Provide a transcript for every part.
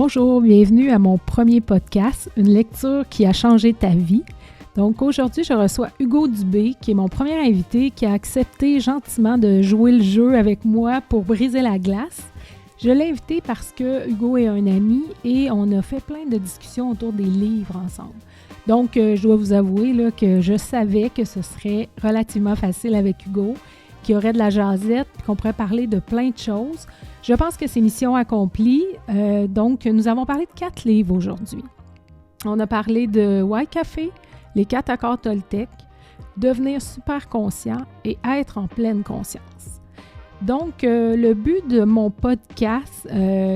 Bonjour, bienvenue à mon premier podcast, une lecture qui a changé ta vie. Donc aujourd'hui, je reçois Hugo Dubé, qui est mon premier invité, qui a accepté gentiment de jouer le jeu avec moi pour briser la glace. Je l'ai invité parce que Hugo est un ami et on a fait plein de discussions autour des livres ensemble. Donc, je dois vous avouer là, que je savais que ce serait relativement facile avec Hugo, qu'il y aurait de la jasette, puis qu'on pourrait parler de plein de choses. Je pense que c'est mission accomplie. Donc, nous avons parlé de 4 livres aujourd'hui. On a parlé de Why Café, Les 4 accords Toltec, Devenir super conscient et Être en pleine conscience. Donc, le but de mon podcast,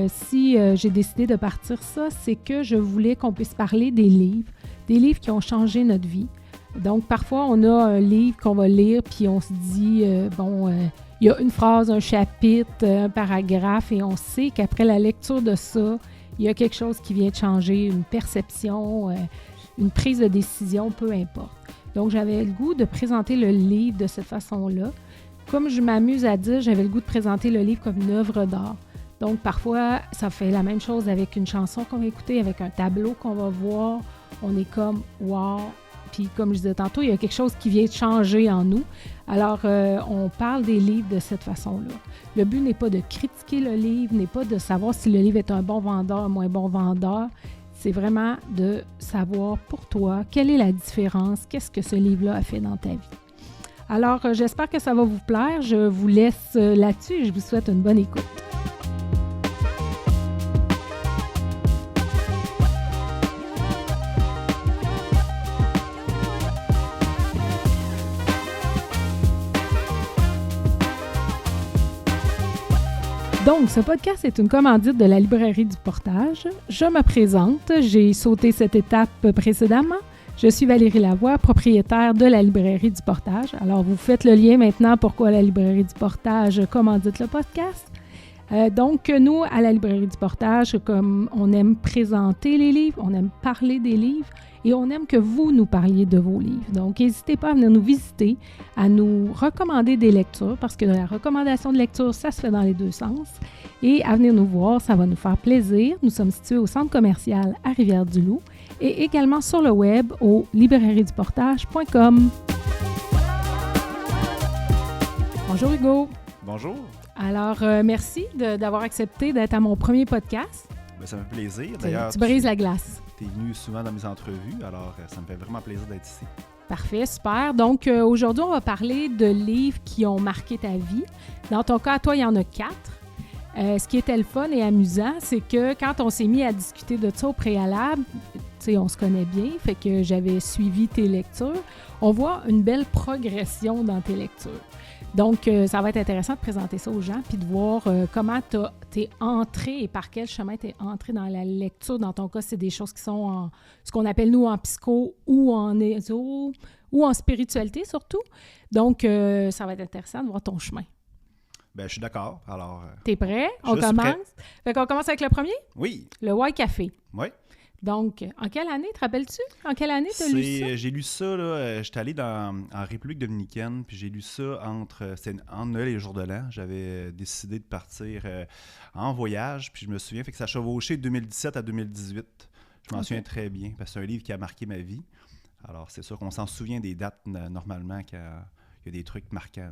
si j'ai décidé de partir ça, c'est que je voulais qu'on puisse parler des livres qui ont changé notre vie. Donc, parfois, on a un livre qu'on va lire, puis on se dit, il y a une phrase, un chapitre, un paragraphe, et on sait qu'après la lecture de ça, il y a quelque chose qui vient de changer, une perception, une prise de décision, peu importe. Donc, j'avais le goût de présenter le livre de cette façon-là. Comme je m'amuse à dire, j'avais le goût de présenter le livre comme une œuvre d'art. Donc, parfois, ça fait la même chose avec une chanson qu'on va écouter, avec un tableau qu'on va voir. On est comme « wow ». Puis, comme je disais tantôt, il y a quelque chose qui vient de changer en nous. Alors, on parle des livres de cette façon-là. Le but n'est pas de critiquer le livre, n'est pas de savoir si le livre est un bon vendeur, un moins bon vendeur. C'est vraiment de savoir pour toi, quelle est la différence, qu'est-ce que ce livre-là a fait dans ta vie. Alors, j'espère que ça va vous plaire. Je vous laisse là-dessus et je vous souhaite une bonne écoute. Donc, ce podcast est une commandite de la librairie du Portage. Je me présente, j'ai sauté cette étape précédemment. Je suis Valérie Lavoie, propriétaire de la librairie du Portage. Alors, vous faites le lien maintenant pourquoi la librairie du Portage commandite le podcast. Donc, nous, à la librairie du Portage, comme on aime présenter les livres, on aime parler des livres et on aime que vous nous parliez de vos livres. Donc, n'hésitez pas à venir nous visiter, à nous recommander des lectures, parce que la recommandation de lecture, ça se fait dans les deux sens. Et à venir nous voir, ça va nous faire plaisir. Nous sommes situés au centre commercial à Rivière-du-Loup et également sur le web au librairieduportage.com. Bonjour Hugo. Bonjour. Alors, merci d'avoir accepté d'être à mon premier podcast. Bien, ça me fait plaisir. D'ailleurs, tu brises la glace. Tu es venu souvent dans mes entrevues, alors ça me fait vraiment plaisir d'être ici. Parfait, super. Donc, aujourd'hui, on va parler de livres qui ont marqué ta vie. Dans ton cas, toi, il y en a 4. Ce qui était le fun et amusant, c'est que quand on s'est mis à discuter de ça au préalable, tu sais, on se connaît bien, fait que j'avais suivi tes lectures. On voit une belle progression dans tes lectures. Donc, ça va être intéressant de présenter ça aux gens puis de voir comment t'es entré et par quel chemin t'es entré dans la lecture. Dans ton cas, c'est des choses qui sont en ce qu'on appelle, nous, en psycho ou en éso ou en spiritualité surtout. Donc, ça va être intéressant de voir ton chemin. Bien, je suis d'accord. Alors, t'es prêt? On commence? Prêt. Fait qu'on commence avec le premier? Oui. Le Why Café. Oui. Donc, en quelle année, te rappelles-tu? En quelle année tu as lu ça? J'ai lu ça, là, j'étais allé en République dominicaine, puis j'ai lu ça entre Noël et le jour de l'an. J'avais décidé de partir en voyage, puis je me souviens, fait que ça a chevauché de 2017 à 2018. Je m'en souviens très bien, parce que c'est un livre qui a marqué ma vie. Alors, c'est sûr qu'on s'en souvient des dates, normalement, quand il y a des trucs marquants.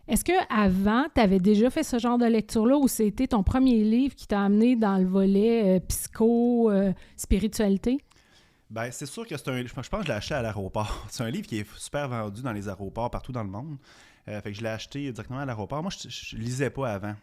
Est-ce qu'avant, tu avais déjà fait ce genre de lecture-là ou c'était ton premier livre qui t'a amené dans le volet spiritualité? Bien, c'est sûr que c'est je pense que je l'ai acheté à l'aéroport. C'est un livre qui est super vendu dans les aéroports partout dans le monde. Fait que je l'ai acheté directement à l'aéroport. Moi, je lisais pas avant.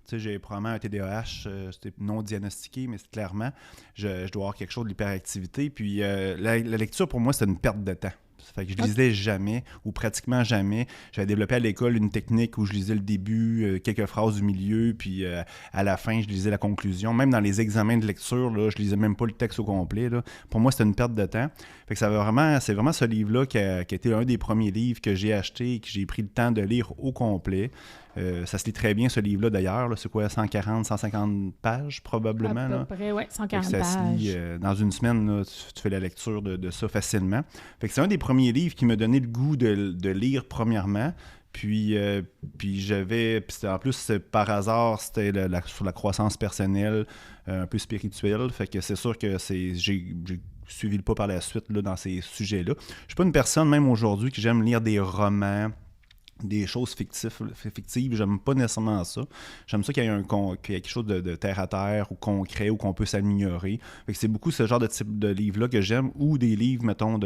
Tu sais, j'ai probablement un TDAH, c'était non diagnostiqué, mais c'est clairement, je dois avoir quelque chose de l'hyperactivité. Puis la lecture, pour moi, c'était une perte de temps. Fait que je lisais jamais ou pratiquement jamais. J'avais développé à l'école une technique où je lisais le début, quelques phrases du milieu, puis à la fin, je lisais la conclusion. Même dans les examens de lecture, là, je lisais même pas le texte au complet. Là. Pour moi, c'était une perte de temps. Fait que c'est vraiment ce livre-là qui a été un des premiers livres que j'ai acheté et que j'ai pris le temps de lire au complet. Ça se lit très bien, ce livre-là, d'ailleurs. Là. C'est quoi, 140, 150 pages, probablement? À peu près, oui, 140 pages. Ça se lit dans une semaine, là, tu fais la lecture de ça facilement. Fait que c'est un des premiers livres qui m'a donné le goût de lire, premièrement. Puis en plus, par hasard, c'était sur la croissance personnelle, un peu spirituelle. Fait que c'est sûr que j'ai suivi le pas par la suite là, dans ces sujets-là. Je suis pas une personne, même aujourd'hui, que j'aime lire des romans, des choses fictives. J'aime pas nécessairement ça. J'aime ça qu'il y ait quelque chose de terre à terre ou concret ou qu'on peut s'améliorer. Fait que c'est beaucoup ce genre de type de livre-là que j'aime, ou des livres, mettons,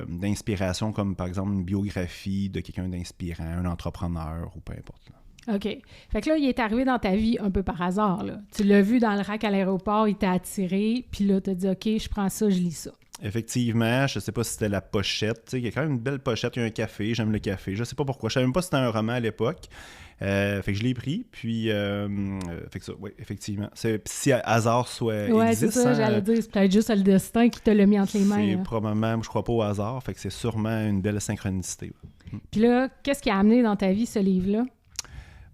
d'inspiration, comme par exemple une biographie de quelqu'un d'inspirant, un entrepreneur ou peu importe. Là. OK. Fait que là, il est arrivé dans ta vie un peu par hasard. Là. Tu l'as vu dans le rack à l'aéroport, il t'a attiré, puis là, tu as dit « OK, je prends ça, je lis ça ». Effectivement, je sais pas si c'était la pochette. Tu sais, il y a quand même une belle pochette, il y a un café, j'aime le café. Je sais pas pourquoi. Je savais même pas si c'était un roman à l'époque. Fait que je l'ai pris, puis fait que ça, oui, effectivement. Si hasard soit existe, c'est ça, j'allais dire, c'est peut-être juste le destin qui te l'a mis entre les mains. C'est probablement, je crois pas au hasard, fait que c'est sûrement une belle synchronicité. Puis là, qu'est-ce qui a amené dans ta vie ce livre-là?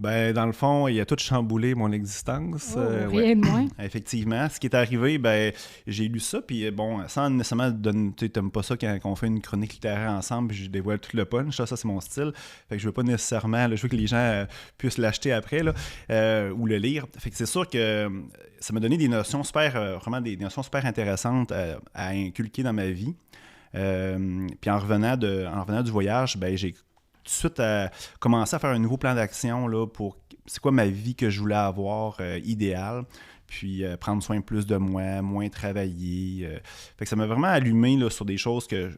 Ben, dans le fond, il a tout chamboulé mon existence. Rien de moins. Effectivement. Ce qui est arrivé, ben, j'ai lu ça, puis bon, sans nécessairement tu t'aimes pas ça quand on fait une chronique littéraire ensemble, puis je dévoile tout le punch, ça c'est mon style. Fait que je veux pas nécessairement, là, je veux que les gens puissent l'acheter après, là, ou le lire. Fait que c'est sûr que ça m'a donné des notions vraiment des notions super intéressantes à inculquer dans ma vie. Puis en revenant du voyage, ben, j'ai tout de suite commencé à faire un nouveau plan d'action là, pour c'est quoi ma vie que je voulais avoir idéale, puis prendre soin plus de moi, moins travailler. Fait que ça m'a vraiment allumé là, sur des choses que...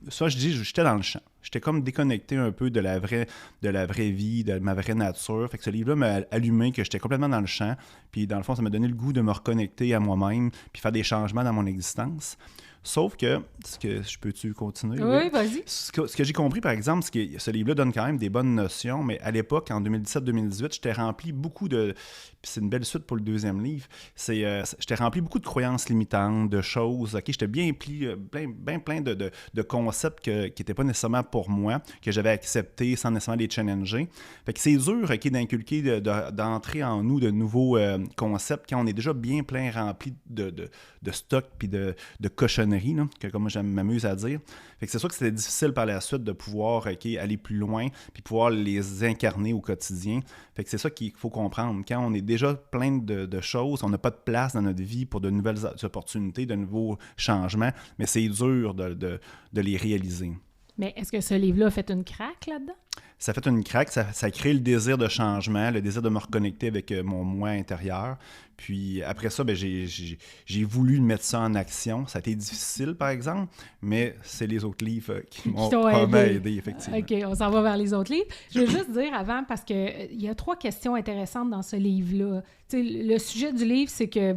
Ça, je dis, j'étais dans le champ. J'étais comme déconnecté un peu de la vraie vie, de ma vraie nature. Fait que ce livre-là m'a allumé que j'étais complètement dans le champ. Puis dans le fond, ça m'a donné le goût de me reconnecter à moi-même, puis faire des changements dans mon existence. Sauf que, je peux-tu continuer? Oui, vas-y. Ce que j'ai compris, par exemple, c'est que ce livre-là donne quand même des bonnes notions, mais à l'époque, en 2017-2018, j'étais rempli beaucoup de... Puis c'est une belle suite pour le deuxième livre. J'étais rempli beaucoup de croyances limitantes, de choses. Okay? J'étais bien plein de concepts qui n'étaient pas nécessairement pour moi, que j'avais acceptés sans nécessairement les challenger. Fait que c'est dur d'inculquer, d'entrer en nous de nouveaux concepts quand on est déjà bien plein rempli de stock puis de cochonneries. Que comme moi je m'amuse à dire. Fait que c'est sûr que c'était difficile par la suite de pouvoir aller plus loin puis pouvoir les incarner au quotidien. Fait que c'est ça qu'il faut comprendre. Quand on est déjà plein de choses, on n'a pas de place dans notre vie pour de nouvelles opportunités, de nouveaux changements, mais c'est dur de les réaliser. Mais est-ce que ce livre-là a fait une craque là-dedans? Ça fait une craque, ça crée le désir de changement, le désir de me reconnecter avec mon moi intérieur. Puis après ça, ben, j'ai voulu mettre ça en action. Ça a été difficile, par exemple, mais c'est les autres livres qui m'ont vraiment aidé, effectivement. OK, on s'en va vers les autres livres. Je veux juste dire avant, parce qu'il y a 3 questions intéressantes dans ce livre-là. T'sais, le sujet du livre, c'est que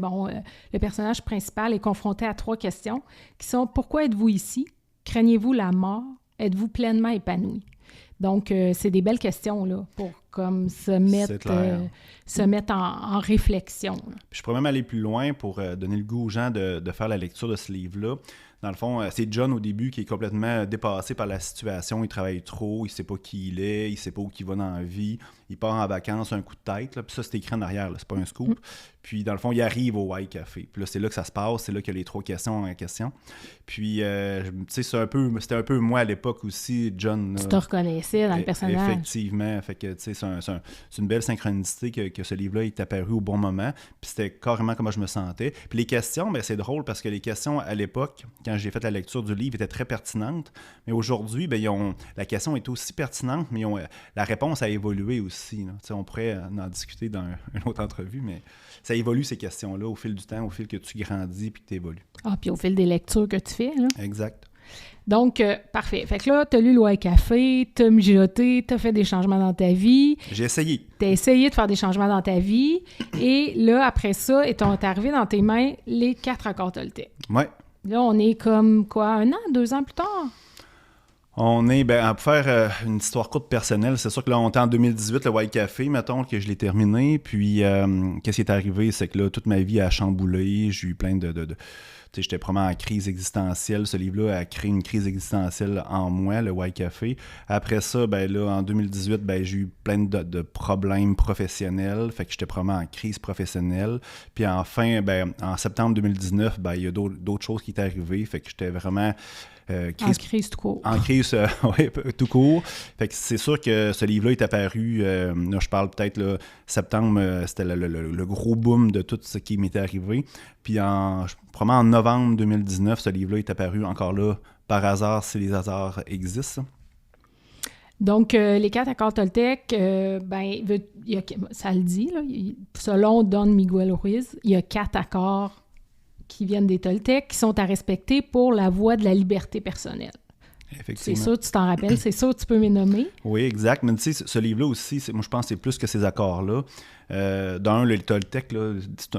le personnage principal est confronté à 3 questions qui sont « Pourquoi êtes-vous ici? Craignez-vous la mort? Êtes-vous pleinement épanoui? » Donc, c'est des belles questions là, pour comme se mettre en réflexion. Là. Puis je pourrais même aller plus loin pour donner le goût aux gens de faire la lecture de ce livre-là. Dans le fond, c'est John au début qui est complètement dépassé par la situation. Il travaille trop, il ne sait pas qui il est, il ne sait pas où il va dans la vie. Il part en vacances, un coup de tête. Là, puis ça, c'est écrit en arrière, là, c'est pas un scoop. Puis dans le fond, il arrive au White Café. Puis là, c'est là que ça se passe, c'est là qu'il y a les 3 questions en question. Puis, tu sais, c'était un peu moi à l'époque aussi, John. Tu te reconnaissais dans le personnage. Effectivement. Fait que, tu sais, c'est une belle synchronicité que ce livre-là est apparu au bon moment. Puis c'était carrément comment je me sentais. Puis les questions, ben, c'est drôle parce que les questions à l'époque, quand j'ai fait la lecture du livre, étaient très pertinentes. Mais aujourd'hui, ben, la question est aussi pertinente, mais la réponse a évolué aussi. On pourrait en discuter dans une autre entrevue, mais ça évolue ces questions-là au fil du temps, au fil que tu grandis puis que tu évolues. Ah, puis au fil des lectures que tu fais. Là. Exact. Donc, parfait. Fait que là, tu as lu le White Café, tu as mijoté, tu as fait des changements dans ta vie. J'ai essayé. Tu as essayé de faire des changements dans ta vie. Et là, après ça, est arrivé dans tes mains les 4 accords Toltec. Oui. Là, on est comme, quoi, 1 an, 2 ans plus tard? On est, pour faire une histoire courte personnelle, c'est sûr que là, on est en 2018, le White Café, mettons, que je l'ai terminé. Puis, qu'est-ce qui est arrivé? C'est que là, toute ma vie a chamboulé. J'ai eu plein tu sais, j'étais vraiment en crise existentielle. Ce livre-là a créé une crise existentielle en moi, le White Café. Après ça, ben là, en 2018, ben, j'ai eu plein de problèmes professionnels. Fait que j'étais vraiment en crise professionnelle. Puis enfin, ben, en septembre 2019, ben, il y a d'autres choses qui étaient arrivées. Fait que j'étais vraiment En crise tout court. En crise, oui, tout court. Fait que c'est sûr que ce livre-là est apparu, là, je parle peut-être là, septembre, c'était le gros boom de tout ce qui m'était arrivé. Puis probablement en novembre 2019, ce livre-là est apparu encore là, par hasard, si les hasards existent. Donc, les 4 accords Toltec, ça le dit, là, selon Don Miguel Ruiz, il y a 4 accords qui viennent des Toltecs qui sont à respecter pour la voie de la liberté personnelle. Effectivement. C'est sûr, tu t'en rappelles, c'est sûr, tu peux me nommer. Oui, exact. Mais tu sais, ce livre-là aussi, moi je pense que c'est plus que ces accords-là. D'un, le Toltec, là,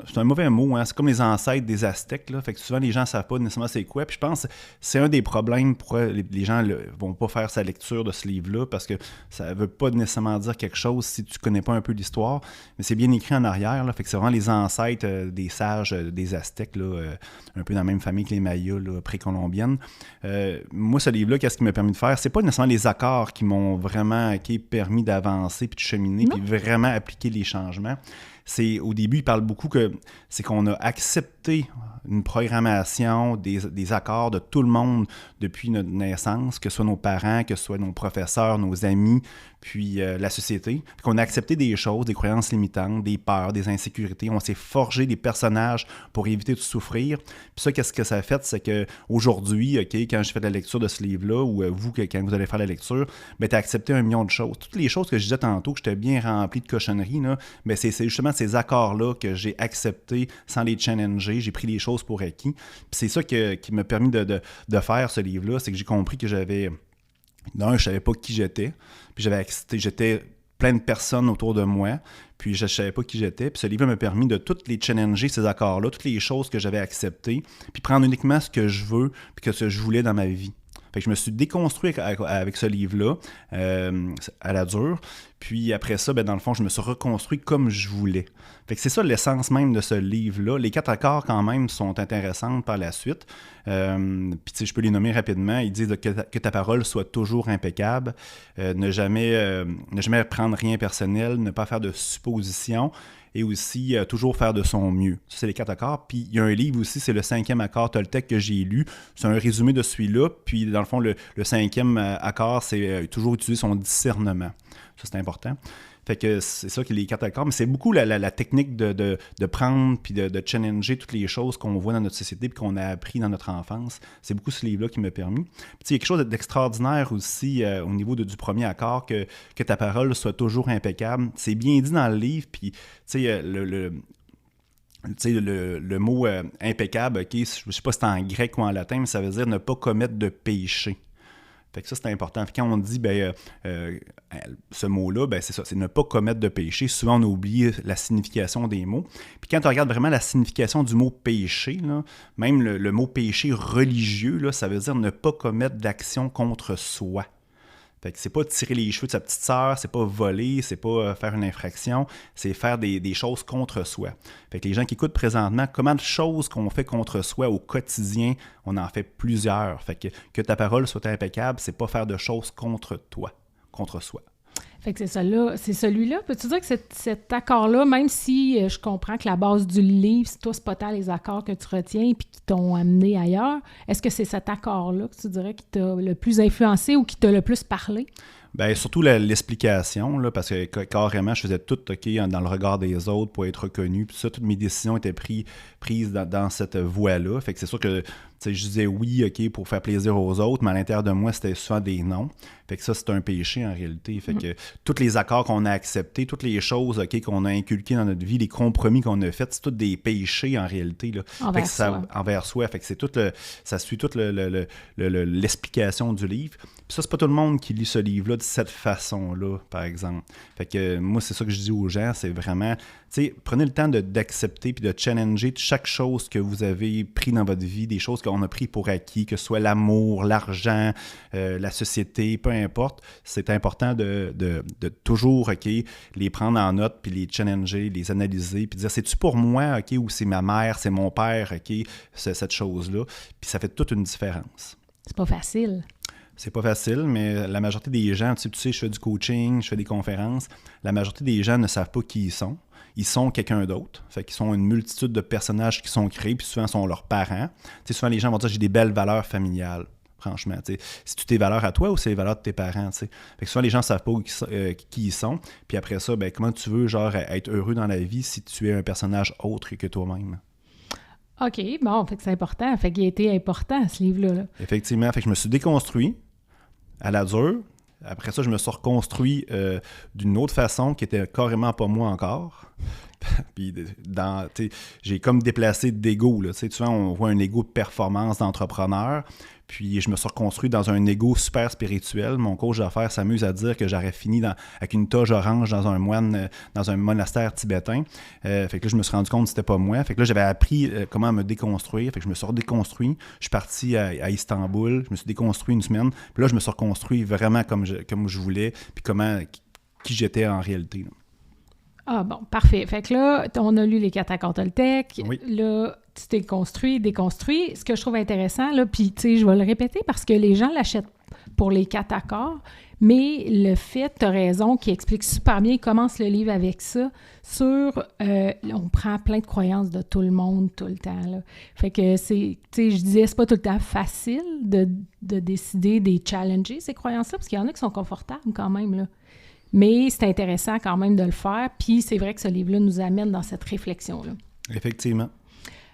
c'est un mauvais mot, hein? C'est comme les ancêtres des Aztèques, là. Fait que souvent les gens ne savent pas nécessairement c'est quoi. Puis je pense que c'est un des problèmes pourquoi les gens ne vont pas faire sa lecture de ce livre-là, parce que ça ne veut pas nécessairement dire quelque chose si tu ne connais pas un peu l'histoire. Mais c'est bien écrit en arrière, là. Fait que c'est vraiment les ancêtres des sages des Aztèques, là, un peu dans la même famille que les Mayas, là, précolombiennes. Moi, ce livre-là, qu'est-ce qu'il m'a permis de faire? C'est pas nécessairement les accords qui m'ont vraiment permis d'avancer puis de cheminer puis vraiment appliquer les changements. Au début, il parle beaucoup c'est qu'on a accepté une programmation, des accords de tout le monde depuis notre naissance, que ce soit nos parents, que ce soit nos professeurs, nos amis, puis la société. Puis qu'on a accepté des choses, des croyances limitantes, des peurs, des insécurités. On s'est forgé des personnages pour éviter de souffrir. Puis ça, qu'est-ce que ça a fait? C'est qu'aujourd'hui, quand je fais la lecture de ce livre-là, ou vous, quand vous allez faire la lecture, tu as accepté 1 million de choses. Toutes les choses que je disais tantôt, que j'étais bien rempli de cochonneries, là, c'est justement ces accords-là que j'ai acceptés sans les challenger. J'ai pris les choses pour acquis. Puis c'est ça qui m'a permis de faire ce livre-là, c'est que j'ai compris que j'avais... Non, je savais pas qui j'étais. Puis j'étais plein de personnes autour de moi. Puis je savais pas qui j'étais. Puis ce livre m'a permis de toutes les challenger, ces accords-là, toutes les choses que j'avais acceptées, puis prendre uniquement ce que je veux, puis que ce que je voulais dans ma vie. Fait que je me suis déconstruit avec ce livre-là, à la dure. Puis après ça, dans le fond, je me suis reconstruit comme je voulais. Fait que c'est ça l'essence même de ce livre-là. Les 4 accords, quand même, sont intéressants par la suite. Puis tu sais, je peux les nommer rapidement. Ils disent que ta parole soit toujours impeccable, ne jamais prendre rien personnel, ne pas faire de suppositions, et aussi toujours faire de son mieux. Ça, c'est les 4 accords. Puis il y a un livre aussi, c'est le 5e accord Toltec que j'ai lu. C'est un résumé de celui-là. Puis dans le fond, le 5e accord, c'est toujours utiliser son discernement. Ça, c'est important. Fait que c'est ça qui est les 4 accords. Mais c'est beaucoup la technique de prendre puis de challenger toutes les choses qu'on voit dans notre société puis qu'on a appris dans notre enfance. C'est beaucoup ce livre-là qui m'a permis. Puis il y a quelque chose d'extraordinaire aussi au niveau du premier accord, que ta parole soit toujours impeccable. C'est bien dit dans le livre. Puis tu sais, le mot impeccable, je ne sais pas si c'est en grec ou en latin, mais ça veut dire ne pas commettre de péché. Fait que ça, c'est important. Puis quand on dit ce mot-là, c'est ça, c'est ne pas commettre de péché. Souvent, on oublie la signification des mots. Puis quand on regarde vraiment la signification du mot péché, là, même le mot péché religieux, là, ça veut dire ne pas commettre d'action contre soi. Fait que c'est pas tirer les cheveux de sa petite sœur, c'est pas voler, c'est pas faire une infraction, c'est faire des choses contre soi. Fait que les gens qui écoutent présentement, comment de choses qu'on fait contre soi au quotidien, on en fait plusieurs. Fait que ta parole soit impeccable, c'est pas faire de choses contre toi, contre soi. Fait que c'est celui-là. Peux-tu dire que cet accord-là, même si je comprends que la base du livre, c'est pas tant les accords que tu retiens et qui t'ont amené ailleurs, est-ce que c'est cet accord-là que tu dirais qui t'a le plus influencé ou qui t'a le plus parlé? Bien, surtout l'explication, là, parce que carrément, je faisais tout dans le regard des autres pour être reconnu. Puis ça, toutes mes décisions étaient prises dans cette voie-là. Fait que c'est sûr que je disais oui, pour faire plaisir aux autres, mais à l'intérieur de moi, c'était souvent des non. Fait que ça, c'est un péché en réalité. Fait que tous les accords qu'on a acceptés, toutes les choses qu'on a inculquées dans notre vie, les compromis qu'on a faits, c'est tous des péchés en réalité. Là. Envers soi. Fait que c'est ça suit toute l'explication du livre. Puis ça, c'est pas tout le monde qui lit ce livre-là de cette façon-là, par exemple. Fait que moi, c'est ça que je dis aux gens, c'est vraiment, prenez le temps d'accepter puis de challenger chaque chose que vous avez pris dans votre vie, des choses qu'on a pris pour acquis, que ce soit l'amour, l'argent, la société, peu importe. C'est important de toujours, les prendre en note puis les challenger, les analyser puis dire, c'est-tu pour moi, ou c'est ma mère, c'est mon père, cette chose-là. Puis ça fait toute une différence. C'est pas facile. C'est pas facile, mais la majorité des gens, tu sais, je fais du coaching, je fais des conférences, la majorité des gens ne savent pas qui ils sont. Ils sont quelqu'un d'autre. Fait qu'ils sont une multitude de personnages qui sont créés, puis souvent, sont leurs parents. Tu sais, souvent, les gens vont dire « j'ai des belles valeurs familiales ». franchement. C'est-tu tes valeurs à toi ou c'est les valeurs de tes parents? T'sais? Fait que souvent, les gens ne savent pas qui ils sont. Puis après ça, ben, comment tu veux genre être heureux dans la vie si tu es un personnage autre que toi-même? OK, bon, fait que c'est important. Fait qu'il a été important, ce livre-là. Là. Effectivement. Fait que je me suis déconstruit à la dure. Après ça, je me suis reconstruit d'une autre façon qui était carrément pas moi encore. Puis j'ai comme déplacé d'ego. Souvent, on voit un ego de performance d'entrepreneur. Puis je me suis reconstruit dans un ego super spirituel. Mon coach d'affaires s'amuse à dire que j'aurais fini avec une toge orange dans un monastère tibétain. Fait que là, je me suis rendu compte que c'était pas moi. Fait que là, j'avais appris comment me déconstruire. Fait que je me suis redéconstruit. Je suis parti à Istanbul. Je me suis déconstruit une semaine. Puis là, je me suis reconstruit vraiment comme je voulais. Puis qui j'étais en réalité. Là. Ah bon, parfait. Fait que là, on a lu les 4 accords Toltec. Oui. Là, tu t'es déconstruit. Ce que je trouve intéressant, là, puis tu sais, je vais le répéter parce que les gens l'achètent pour les 4 accords, mais le fait, tu as raison, qui explique super bien, il commence le livre avec ça, on prend plein de croyances de tout le monde tout le temps, là. Fait que c'est, tu sais, je disais, c'est pas tout le temps facile de décider, de challenger ces croyances-là, parce qu'il y en a qui sont confortables quand même, là. Mais c'est intéressant quand même de le faire, puis c'est vrai que ce livre-là nous amène dans cette réflexion-là. Effectivement.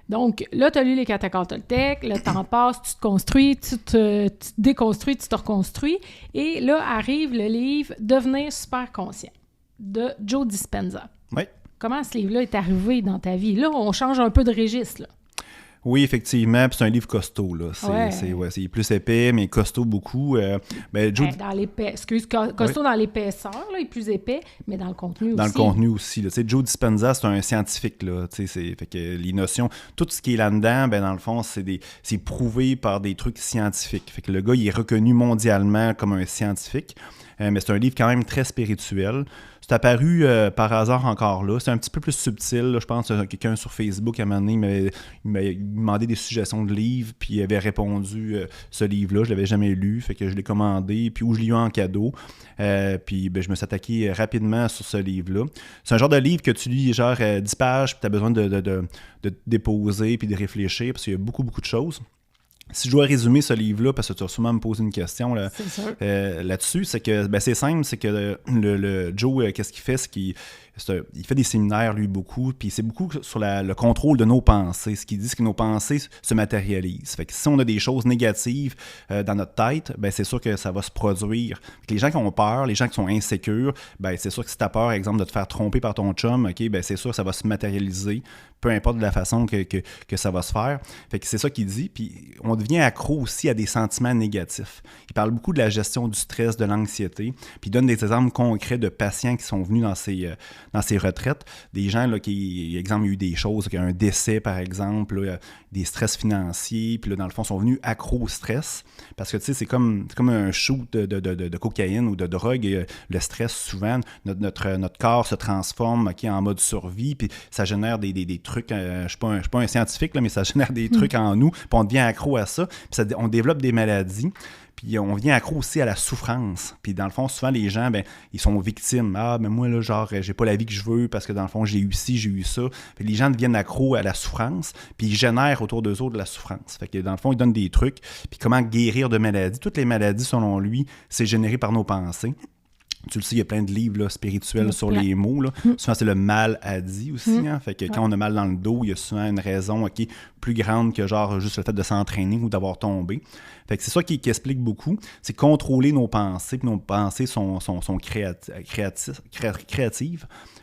Donc, là, tu as lu les 4 accords Toltec, le temps passe, tu te construis, tu te déconstruis, tu te reconstruis, et là arrive le livre « Devenir super conscient » de Joe Dispenza. Oui. Comment ce livre-là est arrivé dans ta vie? Là, on change un peu de registre, là. Oui, effectivement. Puis c'est un livre costaud, là. C'est plus épais, mais costaud beaucoup. Costaud dans l'épaisseur, là, il est plus épais, mais dans le contenu aussi. Dans le contenu aussi. Là. Joe Dispenza, c'est un scientifique, là. Fait que les notions, tout ce qui est là-dedans, ben, dans le fond, c'est prouvé par des trucs scientifiques. Fait que le gars, il est reconnu mondialement comme un scientifique. Mais c'est un livre quand même très spirituel. C'est apparu par hasard encore là. C'est un petit peu plus subtil. Là. Je pense que quelqu'un sur Facebook, à un moment donné, il m'a demandé des suggestions de livres, puis il avait répondu ce livre-là. Je ne l'avais jamais lu, fait que je l'ai commandé, puis je l'ai eu en cadeau. Puis je me suis attaqué rapidement sur ce livre-là. C'est un genre de livre que tu lis genre 10 pages, puis tu as besoin de déposer, puis de réfléchir, parce qu'il y a beaucoup, beaucoup de choses. Si je dois résumer ce livre-là, parce que tu vas sûrement me poser une question là-dessus, c'est que c'est simple, c'est que le Joe, qu'est-ce qu'il fait? C'est qu'il fait des séminaires, lui, beaucoup, puis c'est beaucoup sur le contrôle de nos pensées. Ce qu'il dit, c'est que nos pensées se matérialisent. Fait que si on a des choses négatives dans notre tête, ben c'est sûr que ça va se produire. Fait que les gens qui ont peur, les gens qui sont insécures, ben c'est sûr que si tu as peur, exemple, de te faire tromper par ton chum, ok, ben c'est sûr que ça va se matérialiser, peu importe de la façon que ça va se faire. Fait que c'est ça qu'il dit, puis on devient accro aussi à des sentiments négatifs. Il parle beaucoup de la gestion du stress, de l'anxiété, puis il donne des exemples concrets de patients qui sont venus dans ces retraites, des gens là, qui, exemple, il y a eu des choses, un décès par exemple, là, des stress financiers, puis là, dans le fond, sont venus accro au stress, parce que tu sais, c'est comme un shoot de cocaïne ou de drogue, et, le stress, souvent, notre corps se transforme en mode survie, puis ça génère des trucs, je ne suis pas un scientifique, là, mais ça génère des trucs en nous, puis on devient accro à ça, puis on développe des maladies. Puis on vient accro aussi à la souffrance. Puis dans le fond, souvent, les gens, ils sont victimes. Ah, mais moi, là, genre, j'ai pas la vie que je veux parce que dans le fond, j'ai eu ci, j'ai eu ça. Puis les gens deviennent accros à la souffrance, puis ils génèrent autour d'eux autres de la souffrance. Fait que dans le fond, ils donnent des trucs. Puis comment guérir de maladies. Toutes les maladies, selon lui, c'est généré par nos pensées. Tu le sais, il y a plein de livres là, spirituels sur les mots. Là. Souvent, c'est le maladie aussi. Hein? Fait que quand on a mal dans le dos, il y a souvent une raison plus grande que genre juste le fait de s'entraîner ou d'avoir tombé. Fait que c'est ça qui explique beaucoup. C'est contrôler nos pensées. Puis nos pensées sont créatives.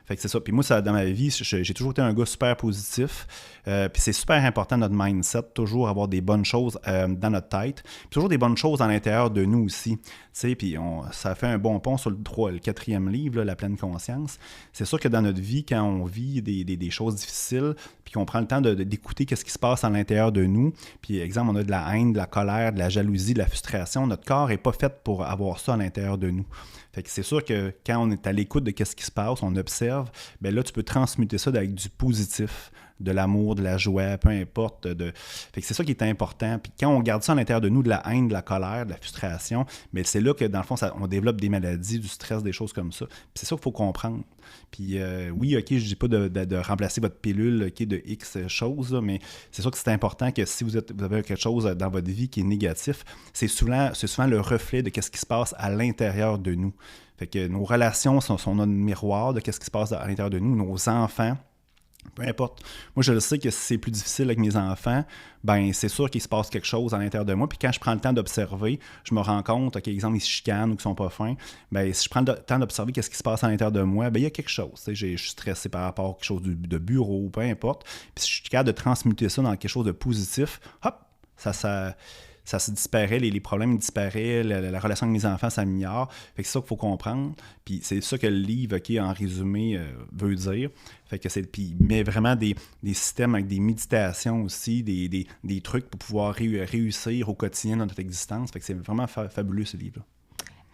Fait que c'est ça. Puis moi, dans ma vie, j'ai toujours été un gars super positif. Puis c'est super important, notre mindset, toujours avoir des bonnes choses dans notre tête. Puis toujours des bonnes choses à l'intérieur de nous aussi. Puis ça fait un bon pont sur le 4e livre, là, La pleine conscience. C'est sûr que dans notre vie, quand on vit des choses difficiles, puis qu'on prend le temps d'écouter qu'est-ce qui se passe à l'intérieur de nous, puis exemple, on a de la haine, de la colère, de la jalousie, de la frustration, notre corps n'est pas fait pour avoir ça à l'intérieur de nous. Fait que c'est sûr que quand on est à l'écoute de qu'est-ce qui se passe, on observe, bien là, tu peux transmuter ça avec du positif. de l'amour, de la joie, peu importe. Fait que c'est ça qui est important. Puis quand on garde ça à l'intérieur de nous, de la haine, de la colère, de la frustration, mais c'est là que, dans le fond, on développe des maladies, du stress, des choses comme ça. Puis c'est ça qu'il faut comprendre. Puis oui, OK, je dis pas de remplacer votre pilule de X choses, là, mais c'est sûr que c'est important que si vous avez quelque chose dans votre vie qui est négatif, c'est souvent le reflet de ce qui se passe à l'intérieur de nous. Fait que nos relations sont notre miroir de ce qui se passe à l'intérieur de nous, nos enfants. Peu importe. Moi, je le sais que si c'est plus difficile avec mes enfants, ben c'est sûr qu'il se passe quelque chose à l'intérieur de moi. Puis quand je prends le temps d'observer, je me rends compte, OK, exemple, ils se chicanent ou qu'ils sont pas fins. Ben si je prends le temps d'observer qu'est-ce qui se passe à l'intérieur de moi, ben il y a quelque chose. Je suis stressé par rapport à quelque chose de bureau, peu importe. Puis si je suis capable de transmuter ça dans quelque chose de positif, hop, ça se disparaît, les problèmes disparaissent, la relation avec mes enfants s'améliore. Fait que c'est ça qu'il faut comprendre. Puis c'est ça que le livre, OK, en résumé, veut dire. Fait que puis il met vraiment des systèmes avec des méditations aussi, des trucs pour pouvoir réussir au quotidien dans notre existence. Fait que c'est vraiment fabuleux, ce livre-là.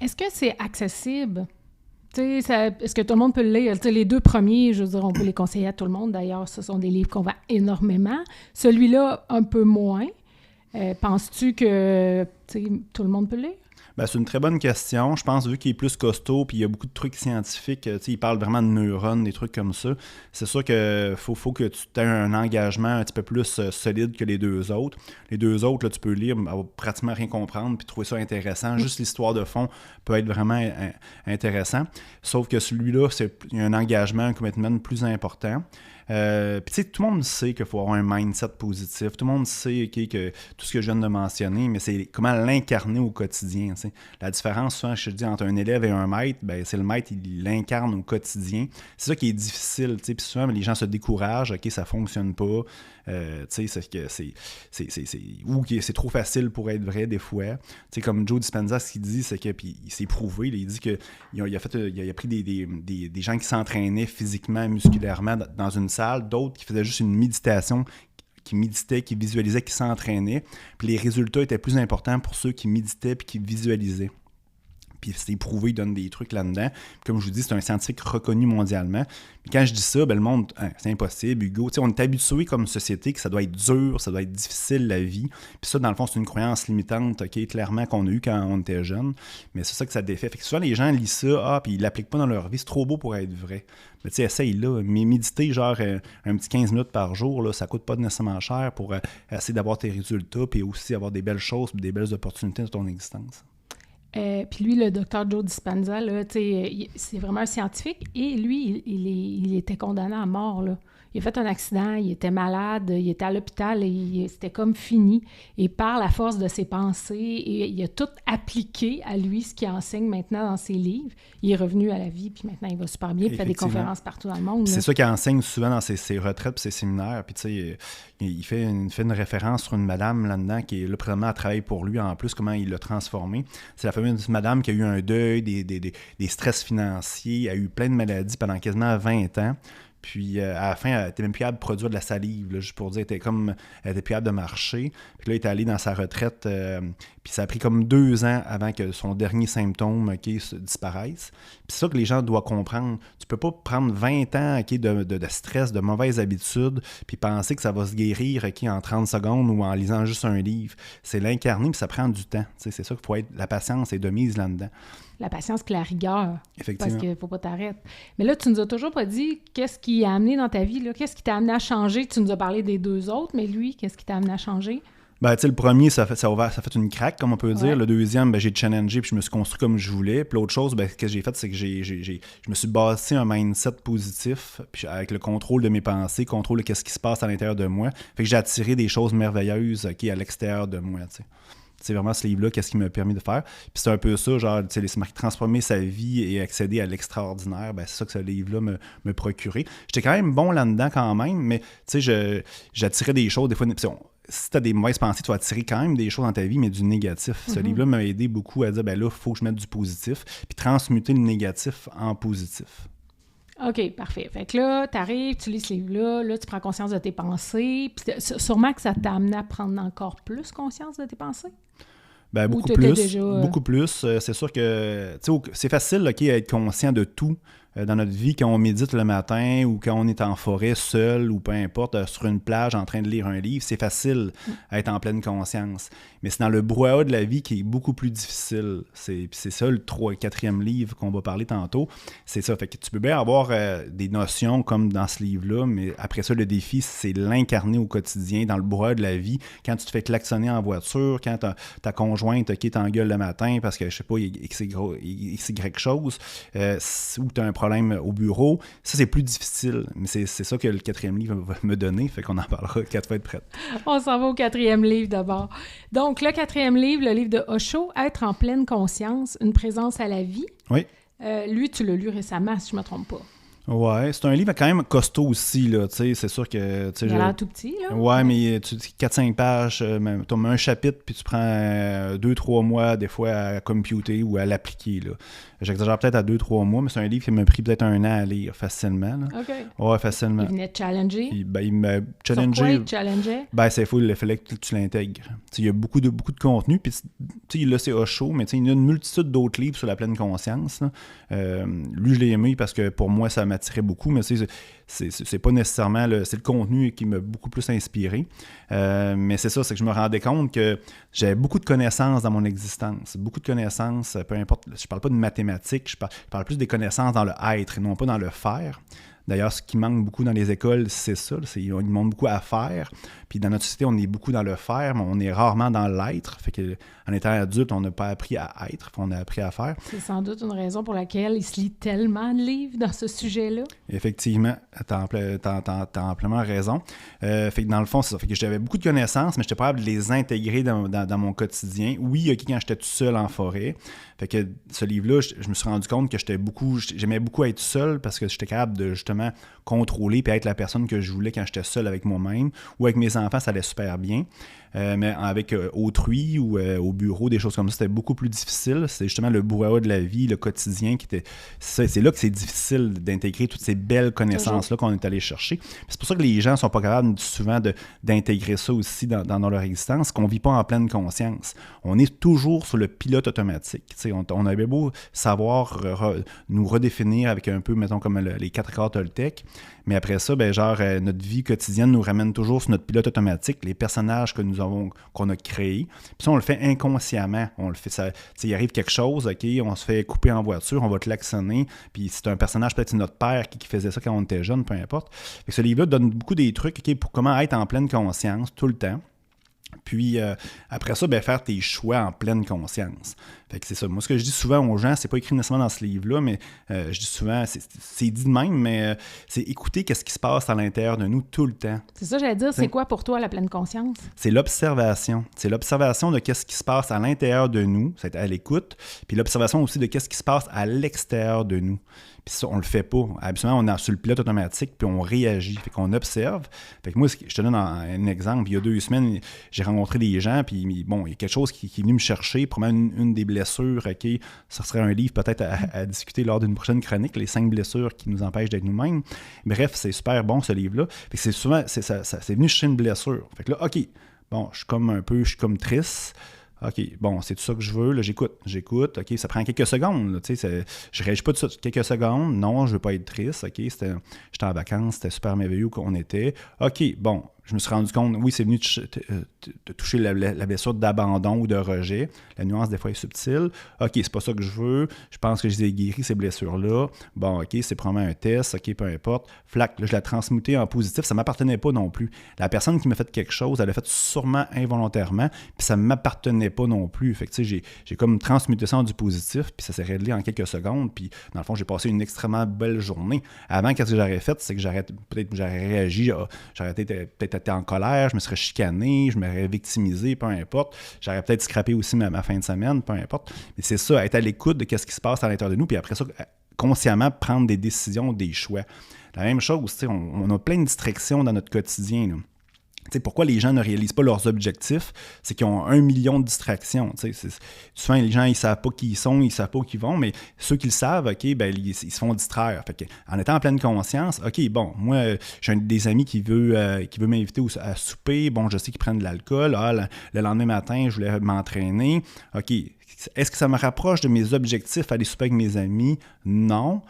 Est-ce que c'est accessible? Est-ce que tout le monde peut le lire? Les 2 premiers, je veux dire, on peut les conseiller à tout le monde. D'ailleurs, ce sont des livres qu'on vend énormément. Celui-là, un peu moins. Penses-tu que tout le monde peut le lire? Ben, c'est une très bonne question. Je pense, vu qu'il est plus costaud, puis il y a beaucoup de trucs scientifiques, il parle vraiment de neurones, des trucs comme ça. C'est sûr qu'il faut que tu aies un engagement un petit peu plus solide que les 2 autres. Les 2 autres, là, tu peux lire, pratiquement rien comprendre, puis trouver ça intéressant. Juste l'histoire de fond peut être vraiment intéressant. Sauf que celui-là, il y a un engagement, un commitment plus important. Puis tout le monde sait qu'il faut avoir un mindset positif. Tout le monde sait que tout ce que je viens de mentionner, mais c'est comment l'incarner au quotidien. T'sais. La différence, souvent, je te dis, entre un élève et un maître, ben, c'est le maître, il l'incarne au quotidien. C'est ça qui est difficile. Puis souvent, les gens se découragent, OK, ça ne fonctionne pas. Ou que c'est trop facile pour être vrai des fois. Comme Joe Dispenza, ce qu'il dit, c'est que, puis il s'est prouvé, il dit qu'il a pris des gens qui s'entraînaient physiquement, musculairement dans une salle, d'autres qui faisaient juste une méditation, qui méditaient, qui visualisaient, qui s'entraînaient. Puis les résultats étaient plus importants pour ceux qui méditaient et qui visualisaient. Puis c'est prouvé, il donne des trucs là-dedans. Puis comme je vous dis, c'est un scientifique reconnu mondialement. Puis quand je dis ça, ben le monde, c'est impossible, Hugo. On est habitué comme société que ça doit être dur, ça doit être difficile la vie. Puis ça, dans le fond, c'est une croyance limitante, OK, clairement qu'on a eue quand on était jeune. Mais c'est ça que ça défait. Fait que souvent, les gens lisent ça, puis ils l'appliquent pas dans leur vie. C'est trop beau pour être vrai. Mais tu sais, essaye là. Mais méditer genre un petit 15 minutes par jour, là, ça coûte pas nécessairement cher pour essayer d'avoir tes résultats, puis aussi avoir des belles choses, des belles opportunités dans ton existence. Puis lui, le docteur Joe Dispenza, là, c'est vraiment un scientifique. Et lui, il était condamné à mort. Là. Il a fait un accident, il était malade, il était à l'hôpital et c'était comme fini. Et par la force de ses pensées, et il a tout appliqué à lui, ce qu'il enseigne maintenant dans ses livres. Il est revenu à la vie, puis maintenant il va super bien, puis il fait des conférences partout dans le monde. C'est ça qu'il enseigne souvent dans ses retraites et ses séminaires. Puis tu sais, il fait une référence sur une madame là-dedans qui est là présentement à travailler pour lui en plus, comment il l'a transformé. C'est la fameuse madame qui a eu un deuil, des stress financiers, a eu plein de maladies pendant quasiment 20 ans. Puis à la fin, elle n'était même plus capable de produire de la salive, là, juste pour dire, elle était plus capable de marcher. Puis là, elle est allée dans sa retraite, puis ça a pris comme 2 ans avant que son dernier symptôme disparaisse. Puis c'est ça que les gens doivent comprendre. Tu peux pas prendre 20 ans de stress, de mauvaises habitudes, puis penser que ça va se guérir en 30 secondes ou en lisant juste un livre. C'est l'incarner, puis ça prend du temps. C'est ça qu'il faut être. La patience est de mise là-dedans. La patience que la rigueur. Effectivement. Parce qu'il ne faut pas t'arrêter. Mais là, tu nous as toujours pas dit qu'est-ce qui a amené dans ta vie, là? Qu'est-ce qui t'a amené à changer? Tu nous as parlé des 2 autres, mais lui, qu'est-ce qui t'a amené à changer? Ben, tu sais, le premier, ça fait une craque, comme on peut dire. Le deuxième, ben, j'ai challengé, puis je me suis construit comme je voulais. Puis l'autre chose, ben, ce que j'ai fait, c'est que je me suis bâti un mindset positif, puis avec le contrôle de mes pensées, contrôle de ce qui se passe à l'intérieur de moi. Fait que j'ai attiré des choses merveilleuses à l'extérieur de moi, tu sais. C'est vraiment ce livre-là, qu'est-ce qui m'a permis de faire. Puis c'est un peu ça, genre, tu sais, c'est marqué transformer sa vie et accéder à l'extraordinaire. Ben, c'est ça que ce livre-là me procurait. J'étais quand même bon là-dedans quand même, mais tu sais, j'attirais des choses. Des fois, si tu as des mauvaises pensées, tu vas attirer quand même des choses dans ta vie, mais du négatif. Ce livre-là m'a aidé beaucoup à dire, ben là, il faut que je mette du positif, puis transmuter le négatif en positif. OK, parfait. Fait que là, tu arrives, tu lis ce livre-là, là, tu prends conscience de tes pensées, puis sûrement que ça t'a amené à prendre encore plus conscience de tes pensées? Ben, beaucoup plus. C'est sûr que c'est facile à être conscient de tout, dans notre vie, quand on médite le matin ou quand on est en forêt seul ou peu importe, sur une plage en train de lire un livre, c'est facile à être en pleine conscience. Mais c'est dans le brouhaha de la vie qui est beaucoup plus difficile. C'est ça le 4e livre qu'on va parler tantôt. C'est ça. Fait que tu peux bien avoir des notions comme dans ce livre-là, mais après ça, le défi, c'est l'incarner au quotidien, dans le brouhaha de la vie. Quand tu te fais klaxonner en voiture, quand ta conjointe qui t'engueule le matin parce que, je sais pas, XY chose, ou tu as un problème au bureau, ça, c'est plus difficile. Mais c'est ça que le 4e livre va me donner, fait qu'on en parlera quand tu vas être prête. On s'en va au 4e livre d'abord. Donc, le 4e livre, le livre de Osho, « Être en pleine conscience, une présence à la vie ». Oui. Lui, tu l'as lu récemment, si je ne me trompe pas. Ouais, c'est un livre quand même costaud aussi, là, tu sais, c'est sûr que... Il a l'air tout petit, là. Ouais, mais 4-5 pages, tu mets un chapitre, puis tu prends 2-3 mois, des fois, à computer ou à l'appliquer, là. J'exagère peut-être à 2-3 mois, mais c'est un livre qui m'a pris peut-être 1 an à lire, facilement, là. OK. Ouais, facilement. Il venait te challenger? Il m'a challengé. Sur quoi il te challengeait? C'est fou, il fallait que tu l'intègres. Il y a beaucoup de contenu, puis là, c'est Osho, mais il y a une multitude d'autres livres sur la pleine conscience, là. Lui, je l'ai aimé parce que pour moi, ça m'attirait beaucoup, mais c'est pas nécessairement c'est le contenu qui m'a beaucoup plus inspiré. Mais c'est ça, c'est que je me rendais compte que j'avais beaucoup de connaissances dans mon existence. Beaucoup de connaissances, peu importe, je parle pas de mathématiques, je parle plus des connaissances dans le être et non pas dans le faire. D'ailleurs, ce qui manque beaucoup dans les écoles, c'est ça. Ils demandent beaucoup à faire. Puis dans notre société, on est beaucoup dans le faire, mais on est rarement dans l'être. Fait que, en étant adulte, on n'a pas appris à être, on a appris à faire. C'est sans doute une raison pour laquelle il se lit tellement de livres dans ce sujet-là. Effectivement, t'as amplement raison. Fait que dans le fond, c'est ça. Fait que j'avais beaucoup de connaissances, mais j'étais pas capable de les intégrer dans mon quotidien. Oui, quand j'étais tout seul en forêt. Fait que ce livre-là, je me suis rendu compte que j'aimais beaucoup être seul parce que j'étais capable de justement contrôler et être la personne que je voulais quand j'étais seul avec moi-même. Ou avec mes enfants, ça allait super bien. Mais avec autrui ou au bureau, des choses comme ça, c'était beaucoup plus difficile. C'est justement le brouhaha de la vie, le quotidien qui était... C'est là que c'est difficile d'intégrer toutes ces belles connaissances-là qu'on est allé chercher. Puis c'est pour ça que les gens ne sont pas capables souvent d'intégrer ça aussi dans leur existence, qu'on ne vit pas en pleine conscience. On est toujours sur le pilote automatique. On avait beau savoir nous redéfinir avec un peu, mettons, comme les 4 accords Toltec, mais après ça, notre vie quotidienne nous ramène toujours sur notre pilote automatique, les personnages qu'on a créés. Puis ça, on le fait inconsciemment. On le fait, il arrive quelque chose, OK, on se fait couper en voiture, on va klaxonner, puis c'est un personnage, peut-être c'est notre père qui faisait ça quand on était jeune, peu importe. Fait que ce livre-là donne beaucoup des trucs, OK, pour comment être en pleine conscience tout le temps. Puis après ça, faire tes choix en pleine conscience. Fait que c'est ça. Moi, ce que je dis souvent aux gens, c'est pas écrit nécessairement dans ce livre-là, mais je dis souvent, c'est dit de même, mais c'est écouter qu'est-ce qui se passe à l'intérieur de nous tout le temps. C'est ça, j'allais dire, c'est quoi pour toi la pleine conscience? C'est l'observation. C'est l'observation de qu'est-ce qui se passe à l'intérieur de nous, c'est à l'écoute, puis l'observation aussi de qu'est-ce qui se passe à l'extérieur de nous. Puis ça, on le fait pas. Absolument, on est sur le pilote automatique, puis on réagit. Fait qu'on observe. Fait que moi, je te donne un exemple. Il y a 2 semaines, j'ai rencontré des gens, puis bon, il y a quelque chose qui est venu me chercher, probablement une des blessures, OK, ça serait un livre peut-être à discuter lors d'une prochaine chronique, les 5 blessures qui nous empêchent d'être nous-mêmes. Bref, c'est super bon, ce livre-là. Fait que c'est souvent, c'est venu chercher une blessure. Fait que là, OK, bon, je suis comme triste. OK, bon, c'est tout ça que je veux, là, j'écoute, OK, ça prend quelques secondes, là, tu sais, je réagis pas tout ça, quelques secondes, non, je veux pas être triste, OK, j'étais en vacances, c'était super merveilleux qu'on était, OK, bon, je me suis rendu compte, oui, c'est venu de toucher la blessure d'abandon ou de rejet. La nuance, des fois, est subtile. OK, c'est pas ça que je veux. Je pense que je les ai guéris, ces blessures-là. Bon, OK, c'est probablement un test. OK, peu importe. Flac, là, je l'ai transmuté en positif. Ça ne m'appartenait pas non plus. La personne qui m'a fait quelque chose, elle l'a fait sûrement involontairement, puis ça ne m'appartenait pas non plus. Fait que, tu sais, j'ai comme transmuté ça en du positif, puis ça s'est réglé en quelques secondes. Puis, dans le fond, j'ai passé une extrêmement belle journée. Avant, qu'est-ce que j'aurais fait? C'est que j'aurais réagi, j'aurais peut-être été en colère, je me serais chicané, je m'aurais victimisé, peu importe. J'aurais peut-être scrappé aussi ma fin de semaine, peu importe. Mais c'est ça, être à l'écoute de ce qui se passe à l'intérieur de nous, puis après ça, consciemment prendre des décisions, des choix. La même chose, on a plein de distractions dans notre quotidien, là. T'sais, pourquoi les gens ne réalisent pas leurs objectifs? C'est qu'ils ont 1 million de distractions. Souvent, les gens, ils ne savent pas qui ils sont, ils ne savent pas où ils vont, mais ceux qui le savent, OK, ils se font distraire. Fait que, en étant en pleine conscience, OK, bon, moi, j'ai un des amis qui veut m'inviter à souper. Bon, je sais qu'ils prennent de l'alcool. Le lendemain matin, je voulais m'entraîner. OK, est-ce que ça me rapproche de mes objectifs, aller souper avec mes amis? Non.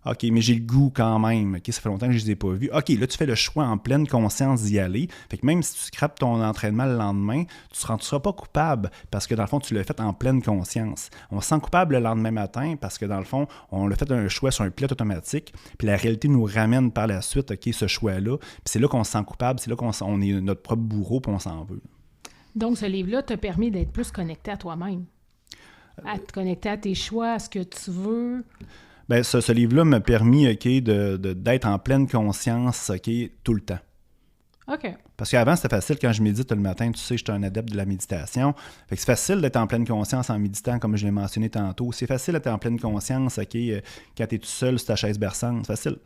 OK, mais j'ai le goût quand même. OK, ça fait longtemps que je les ai pas vus. OK, là, tu fais le choix en pleine conscience d'y aller. Fait que même si tu scrapes ton entraînement le lendemain, tu ne seras pas coupable parce que dans le fond, tu l'as fait en pleine conscience. On se sent coupable le lendemain matin parce que dans le fond, on a fait un choix sur un pilote automatique, puis la réalité nous ramène par la suite, OK, ce choix-là. Puis c'est là qu'on se sent coupable, c'est là qu'on est notre propre bourreau, puis on s'en veut. Donc, ce livre-là t'a permis d'être plus connecté à toi-même, à te connecter à tes choix, à ce que tu veux. Bien, ce livre-là m'a permis, OK, d'être en pleine conscience, OK, tout le temps. OK. Parce qu'avant, c'était facile quand je médite le matin, tu sais, j'étais un adepte de la méditation. Fait que c'est facile d'être en pleine conscience en méditant, comme je l'ai mentionné tantôt. C'est facile d'être en pleine conscience, OK, quand tu es tout seul sur ta chaise berçante, c'est facile.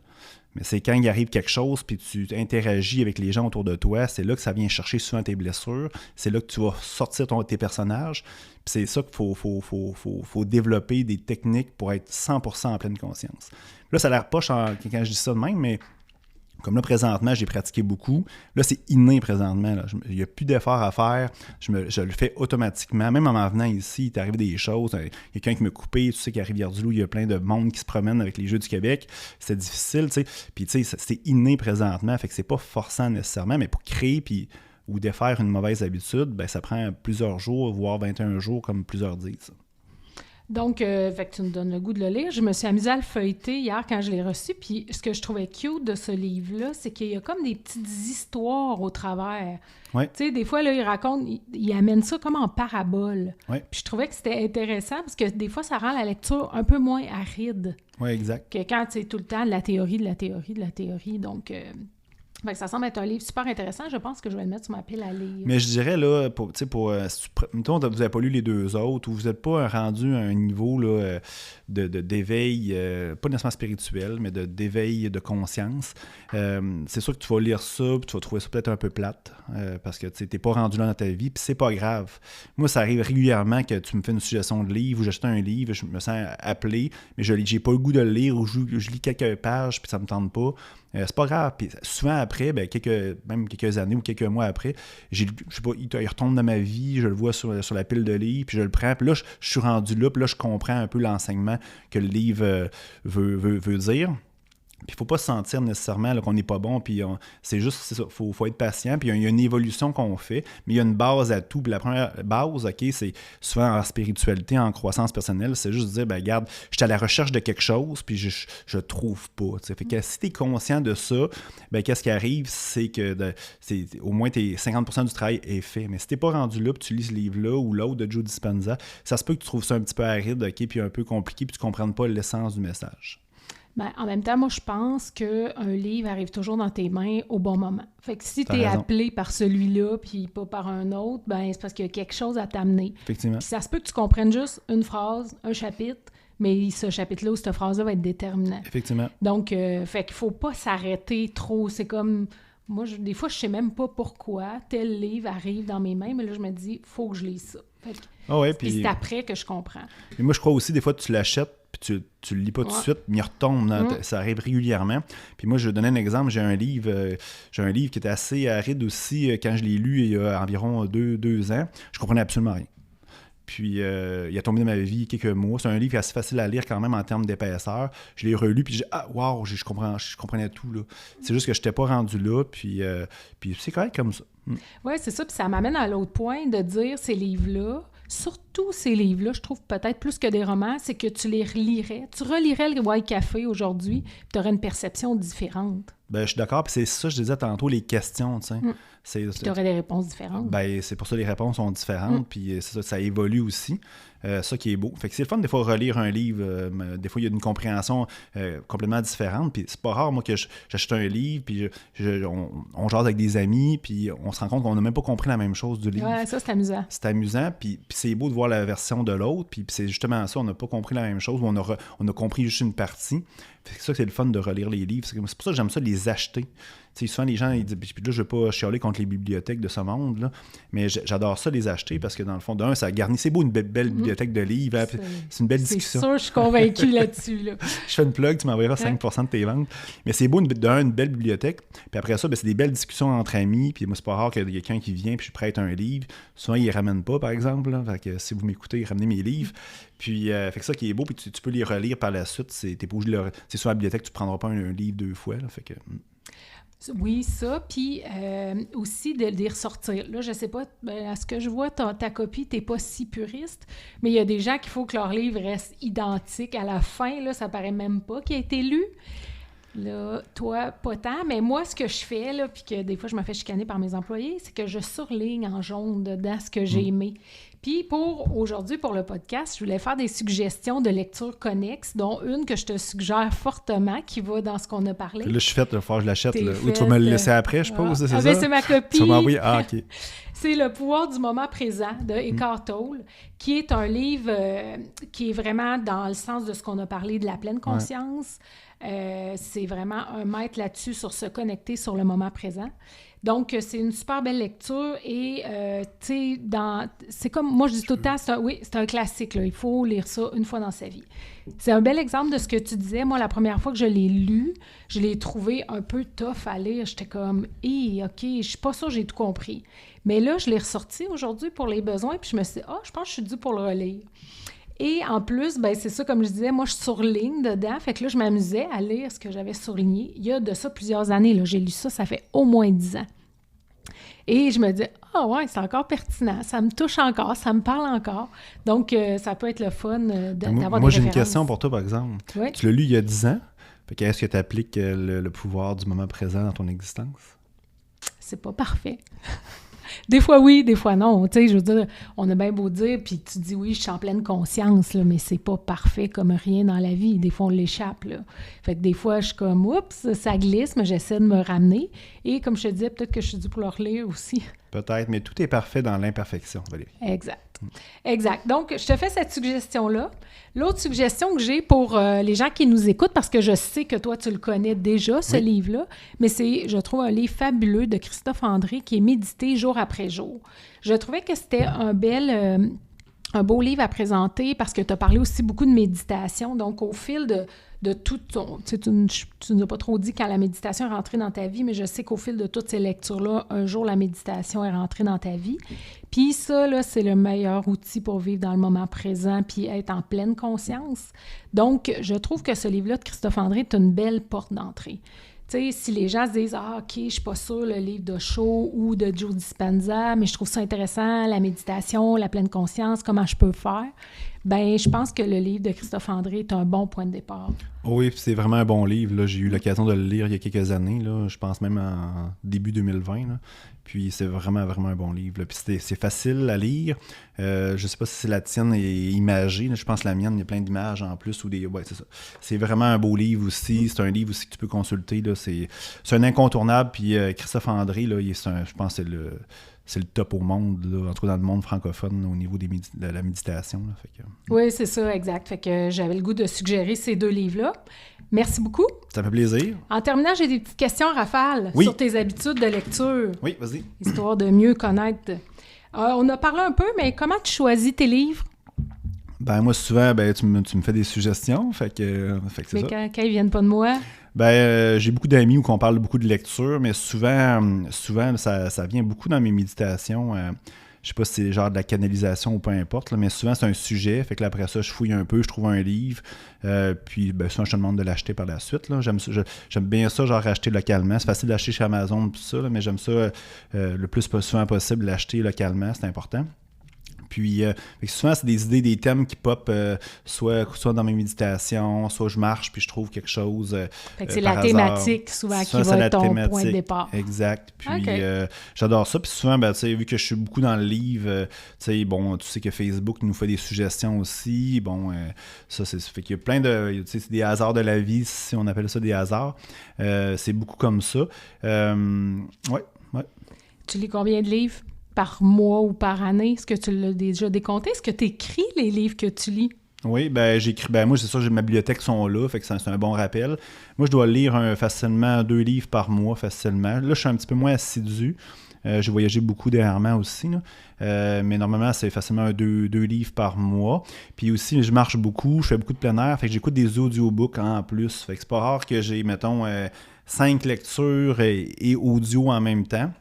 Mais c'est quand il arrive quelque chose, puis tu interagis avec les gens autour de toi, c'est là que ça vient chercher souvent tes blessures, c'est là que tu vas sortir tes personnages, puis c'est ça qu'il faut développer des techniques pour être 100% en pleine conscience. Là, ça a l'air poche quand je dis ça de même, mais comme là, présentement, j'ai pratiqué beaucoup. Là, c'est inné présentement. Là. Il n'y a plus d'efforts à faire. Je le fais automatiquement. Même en m'en venant ici, il t'est arrivé des choses. Il y a quelqu'un qui m'a coupé. Tu sais qu'à Rivière-du-Loup, il y a plein de monde qui se promène avec les Jeux du Québec. C'est difficile, tu sais. Puis, tu sais, c'est inné présentement. Fait que c'est pas forçant nécessairement, mais pour créer ou défaire une mauvaise habitude, ben, ça prend plusieurs jours, voire 21 jours, comme plusieurs disent. Donc, fait que tu me donnes le goût de le lire. Je me suis amusée à le feuilleter hier quand je l'ai reçu. Puis, ce que je trouvais cute de ce livre-là, c'est qu'il y a comme des petites histoires au travers. Ouais. Tu sais, des fois, là, il amène ça comme en parabole. Ouais. Puis, je trouvais que c'était intéressant parce que des fois, ça rend la lecture un peu moins aride. Oui, exact. Que quand c'est tout le temps de la théorie, de la théorie, de la théorie. Donc, fait que ça semble être un livre super intéressant. Je pense que je vais le mettre sur ma pile à lire. Mais je dirais, là, mettons, vous n'avez pas lu les deux autres ou vous n'êtes pas rendu à un niveau là, d'éveil, pas nécessairement spirituel, mais d'éveil de conscience. C'est sûr que tu vas lire ça puis tu vas trouver ça peut-être un peu plate parce que tu n'es pas rendu là dans ta vie puis c'est pas grave. Moi, ça arrive régulièrement que tu me fais une suggestion de livre ou j'achète un livre, je me sens appelé, mais j'ai pas le goût de le lire ou je lis quelques pages puis ça me tente pas. C'est pas grave. Puis souvent après, ben, même quelques années ou quelques mois après, je sais pas, il retombe dans ma vie, je le vois sur la pile de livres, puis je le prends, puis là, je suis rendu là, puis là, je comprends un peu l'enseignement que le livre veut dire. Puis il ne faut pas se sentir nécessairement là, qu'on n'est pas bon, puis c'est ça, faut être patient, puis il y a une évolution qu'on fait, mais il y a une base à tout. Puis la première base, OK, c'est souvent en spiritualité, en croissance personnelle, c'est juste de dire, ben regarde, je suis à la recherche de quelque chose, puis je trouve pas. T'sais. Fait que si tu es conscient de ça, ben qu'est-ce qui arrive, c'est que au moins 50% du travail est fait. Mais si tu n'es pas rendu là, puis tu lis ce livre-là ou l'autre de Joe Dispenza, ça se peut que tu trouves ça un petit peu aride, OK, puis un peu compliqué, puis tu ne comprennes pas l'essence du message. Ben, en même temps, moi, je pense qu'un livre arrive toujours dans tes mains au bon moment. Fait que si tu es appelé par celui-là puis pas par un autre, ben c'est parce qu'il y a quelque chose à t'amener. Effectivement. Puis ça se peut que tu comprennes juste une phrase, un chapitre, mais ce chapitre-là ou cette phrase-là va être déterminant. Effectivement. Donc, fait qu'il faut pas s'arrêter trop. C'est comme... Moi, des fois, je sais même pas pourquoi tel livre arrive dans mes mains, mais là, je me dis, faut que je lise ça. Fait que, puis c'est après que je comprends. Et moi, je crois aussi, des fois, tu l'achètes puis tu le lis pas tout de suite, mais il retombe. Ça arrive régulièrement. Puis moi, je vais donner un exemple. J'ai un livre qui était assez aride aussi quand je l'ai lu il y a environ 2 ans. Je comprenais absolument rien. Puis il a tombé dans ma vie quelques mois. C'est un livre assez facile à lire quand même en termes d'épaisseur. Je l'ai relu, puis je comprenais tout. Là. C'est juste que je n'étais pas rendu là, puis c'est correct comme ça. Oui, c'est ça. Puis ça m'amène à l'autre point de dire ces livres-là, surtout ces livres-là, je trouve peut-être plus que des romans, c'est que tu les relirais. Tu relirais le White Café aujourd'hui, puis tu aurais une perception différente. Ben, je suis d'accord, puis c'est ça, je disais tantôt, les questions, tu sais. Puis tu aurais des réponses différentes. Ben, c'est pour ça que les réponses sont différentes, puis c'est ça évolue aussi. Ça qui est beau. Fait que c'est le fun, des fois, relire un livre. Des fois, il y a une compréhension complètement différente. Puis c'est pas rare, moi, que j'achète un livre, puis on jase avec des amis, puis on se rend compte qu'on n'a même pas compris la même chose du livre. Ouais, ça, c'est amusant. C'est amusant, puis c'est beau de voir la version de l'autre, puis c'est justement ça, on n'a pas compris la même chose, ou on a compris juste une partie. Fait que ça, c'est le fun de relire les livres. C'est pour ça que j'aime ça les acheter. sais, souvent les gens, ils disent, puis là, je ne veux pas chialer contre les bibliothèques de ce monde, là, mais j'adore ça les acheter parce que dans le fond, d'un, ça garnit. C'est beau une belle bibliothèque de livres. Hein, c'est une belle discussion. C'est sûr, je suis convaincue là-dessus. Là. Je fais une plug, tu m'enverras 5% de tes ventes. Mais c'est beau, une belle bibliothèque. Puis après ça, c'est des belles discussions entre amis. Puis moi, c'est pas rare qu'il y ait quelqu'un qui vient puis je prête un livre. Souvent, il ne les ramène pas, par exemple. Là. Fait que si vous m'écoutez, ramenez mes livres. Puis, fait que ça qui est beau, puis tu peux les relire par la suite. T'es pas obligé de c'est sur la bibliothèque, tu ne prendras pas un livre 2 fois. Là, fait que... Oui, ça. Puis aussi de les ressortir. Là, je ne sais pas, à ce que je vois, ta copie, tu n'es pas si puriste, mais il y a des gens qu'il faut que leur livre reste identique à la fin. Là, ça ne paraît même pas qu'il a été lu. Là, toi, pas tant. Mais moi, ce que je fais, là, puis que des fois, je me fais chicaner par mes employés, c'est que je surligne en jaune dedans ce que j'ai aimé. Puis aujourd'hui, pour le podcast, je voulais faire des suggestions de lecture connexes, dont une que je te suggère fortement, qui va dans ce qu'on a parlé. Là, je suis faite, il va falloir que je l'achète. Ou tu vas me le laisser après, je suppose, c'est ça? C'est ma copie. Tu vas m'envoyer? Ah, OK. C'est Le pouvoir du moment présent de Eckhart Tolle, qui est un livre qui est vraiment dans le sens de ce qu'on a parlé de la pleine conscience. C'est vraiment un maître là-dessus sur se connecter sur le moment présent. Donc, c'est une super belle lecture et, tu sais, c'est comme, moi je dis tout le temps, c'est un classique, là. Il faut lire ça une fois dans sa vie. C'est un bel exemple de ce que tu disais. Moi, la première fois que je l'ai lu, je l'ai trouvé un peu tough à lire. J'étais comme, « OK, je suis pas sûre que j'ai tout compris. » Mais là, je l'ai ressorti aujourd'hui pour les besoins, puis je me suis dit, « je pense que je suis due pour le relire. » Et en plus, ben c'est ça, comme je disais, moi, je surligne dedans. Fait que là, je m'amusais à lire ce que j'avais surligné. Il y a de ça plusieurs années, là. J'ai lu ça fait au moins 10 ans. Et je me dis, ouais, c'est encore pertinent. Ça me touche encore, ça me parle encore. Donc, ça peut être le fun d'avoir des références. Moi, j'ai une question pour toi, par exemple. Oui. Tu l'as lu il y a 10 ans. Est-ce que tu appliques le pouvoir du moment présent dans ton existence? C'est pas parfait. Des fois oui, des fois non. Tu sais, je veux dire, on a bien beau dire, puis tu dis oui, je suis en pleine conscience, là, mais c'est pas parfait comme rien dans la vie. Des fois, on l'échappe, là. Fait que des fois, je suis comme, oups, ça glisse, mais j'essaie de me ramener. Et comme je te disais, peut-être que je suis due pour le relire aussi. Peut-être, mais tout est parfait dans l'imperfection, Valérie. Exact. Donc, je te fais cette suggestion-là. L'autre suggestion que j'ai pour les gens qui nous écoutent, parce que je sais que toi, tu le connais déjà, ce livre-là, mais c'est, je trouve, un livre fabuleux de Christophe André qui est médité jour après jour. Je trouvais que c'était un beau livre à présenter parce que tu as parlé aussi beaucoup de méditation. Donc, au fil de tout ton... Tu ne nous as pas trop dit quand la méditation est rentrée dans ta vie, mais je sais qu'au fil de toutes ces lectures-là, un jour, la méditation est rentrée dans ta vie. Puis ça, là, c'est le meilleur outil pour vivre dans le moment présent puis être en pleine conscience. Donc, je trouve que ce livre-là de Christophe André est une belle porte d'entrée. Tu sais, si les gens se disent « OK, je suis pas sûre, le livre d'Osho ou de Joe Dispenza, mais je trouve ça intéressant, la méditation, la pleine conscience, comment je peux faire? » Ben, je pense que le livre de Christophe André est un bon point de départ. Oui, c'est vraiment un bon livre. Là. J'ai eu l'occasion de le lire il y a quelques années. Là. Je pense même en début 2020. Là. Puis c'est vraiment, vraiment un bon livre. Là. Puis c'est facile à lire. Je ne sais pas si la tienne est imagée. Là. Je pense que la mienne, il y a plein d'images en plus. Ouais, c'est ça. C'est vraiment un beau livre aussi. C'est un livre aussi que tu peux consulter. Là. C'est un incontournable. Puis Christophe André, là, je pense que c'est le top au monde, là, en tout cas dans le monde francophone au niveau de la méditation. Là, fait que... Oui, c'est ça, exact. Fait que j'avais le goût de suggérer ces deux livres-là. Merci beaucoup. Ça fait plaisir. En terminant, j'ai des petites questions, Raphaël, sur tes habitudes de lecture. Oui, vas-y. Histoire de mieux connaître. On a parlé un peu, mais comment tu choisis tes livres? Ben moi, souvent, tu me fais des suggestions, fait que c'est mais ça. Quand ils viennent pas de moi? J'ai beaucoup d'amis où on parle beaucoup de lecture, mais souvent ça vient beaucoup dans mes méditations. Je sais pas si c'est genre de la canalisation ou peu importe, là, mais souvent c'est un sujet, fait que là, après ça, je fouille un peu, je trouve un livre, puis souvent je te demande de l'acheter par la suite. Là. J'aime bien ça, genre acheter localement. C'est facile d'acheter chez Amazon tout ça, là, mais j'aime ça le plus souvent possible, l'acheter localement, c'est important. Puis, souvent, c'est des idées, des thèmes qui pop, soit dans mes méditations, soit je marche puis je trouve quelque chose. C'est la thématique, souvent, qui va être ton point de départ. Exact. Puis, j'adore ça. Puis souvent, vu que je suis beaucoup dans le livre, tu sais que Facebook nous fait des suggestions aussi. Bon, ça fait qu'il y a plein de... Tu sais, c'est des hasards de la vie, si on appelle ça des hasards. C'est beaucoup comme ça. Ouais. Tu lis combien de livres? Par mois ou par année? Est-ce que tu l'as déjà décompté? Est-ce que tu écris les livres que tu lis? Oui, moi, c'est sûr, ma bibliothèque sont là, fait que c'est un bon rappel. Moi, je dois lire facilement 2 livres par mois, facilement. Là, je suis un petit peu moins assidu. J'ai voyagé beaucoup dernièrement aussi, là. Mais normalement, c'est facilement 2 livres par mois. Puis aussi, je marche beaucoup, je fais beaucoup de plein air, fait que j'écoute des audiobooks en plus. Fait que c'est pas rare que j'ai, mettons, 5 lectures et audio en même temps.